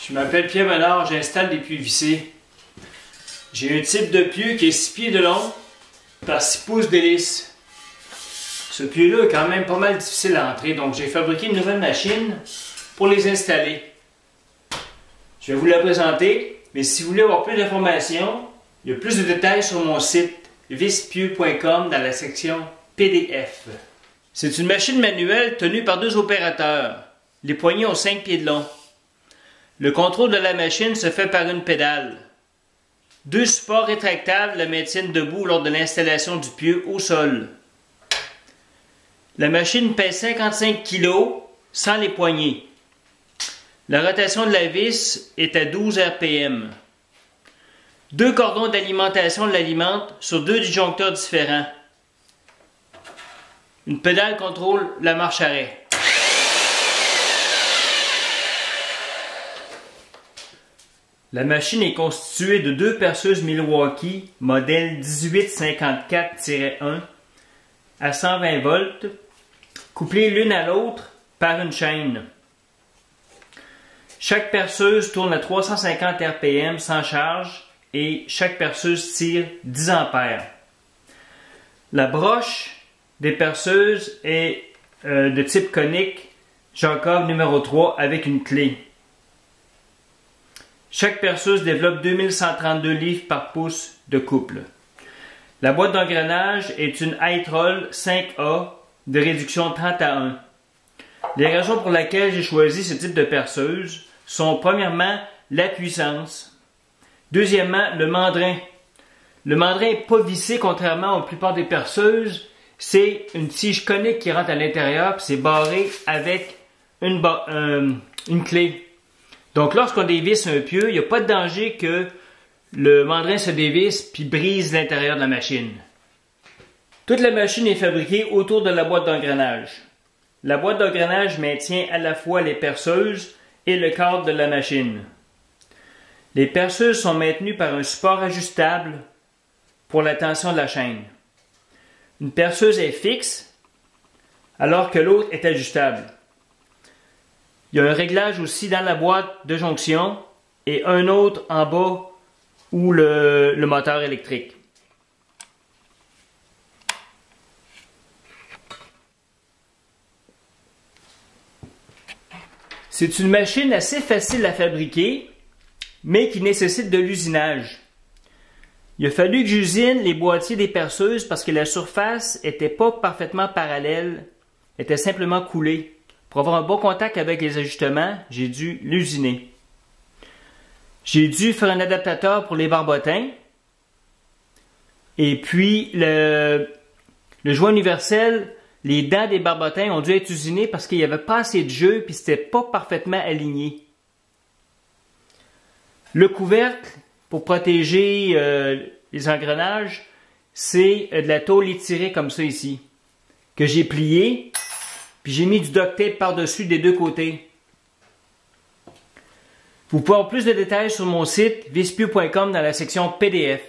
Je m'appelle Pierre Menard, j'installe des pieux vissés. J'ai un type de pieu qui est 6 pieds de long par 6 pouces d'hélice. Ce pieu-là est quand même pas mal difficile à entrer, donc j'ai fabriqué une nouvelle machine pour les installer. Je vais vous la présenter, mais si vous voulez avoir plus d'informations, il y a plus de détails sur mon site vispieux.com dans la section PDF. C'est une machine manuelle tenue par 2 opérateurs. Les poignées ont 5 pieds de long. Le contrôle de la machine se fait par une pédale. 2 supports rétractables la maintiennent debout lors de l'installation du pieu au sol. La machine pèse 55 kg sans les poignées. La rotation de la vis est à 12 RPM. 2 cordons d'alimentation l'alimentent sur 2 disjoncteurs différents. Une pédale contrôle la marche arrêt. La machine est constituée de 2 perceuses Milwaukee modèle 1854-1 à 120 volts, couplées l'une à l'autre par une chaîne. Chaque perceuse tourne à 350 RPM sans charge et chaque perceuse tire 10 ampères. La broche des perceuses est de type conique Jacob numéro 3 avec une clé. Chaque perceuse développe 2132 livres par pouce de couple. La boîte d'engrenage est une Hytrol 5A de réduction 30 à 1. Les raisons pour lesquelles j'ai choisi ce type de perceuse sont premièrement la puissance. Deuxièmement, le mandrin. Le mandrin n'est pas vissé contrairement aux plupart des perceuses. C'est une tige conique qui rentre à l'intérieur et c'est barré avec une clé. Donc lorsqu'on dévisse un pieu, il n'y a pas de danger que le mandrin se dévisse puis brise l'intérieur de la machine. Toute la machine est fabriquée autour de la boîte d'engrenage. La boîte d'engrenage maintient à la fois les perceuses et le cadre de la machine. Les perceuses sont maintenues par un support ajustable pour la tension de la chaîne. Une perceuse est fixe alors que l'autre est ajustable. Il y a un réglage aussi dans la boîte de jonction et un autre en bas où le moteur électrique. C'est une machine assez facile à fabriquer, mais qui nécessite de l'usinage. Il a fallu que j'usine les boîtiers des perceuses parce que la surface n'était pas parfaitement parallèle, était simplement coulée. Pour avoir un bon contact avec les ajustements, j'ai dû l'usiner. J'ai dû faire un adaptateur pour les barbotins. Et puis, le joint universel, les dents des barbotins ont dû être usinées parce qu'il n'y avait pas assez de jeu et c'était pas parfaitement aligné. Le couvercle, pour protéger les engrenages, c'est de la tôle étirée comme ça ici, que j'ai plié. Puis j'ai mis du duct tape par-dessus des 2 côtés. Vous pouvez avoir plus de détails sur mon site vispieux.com dans la section PDF.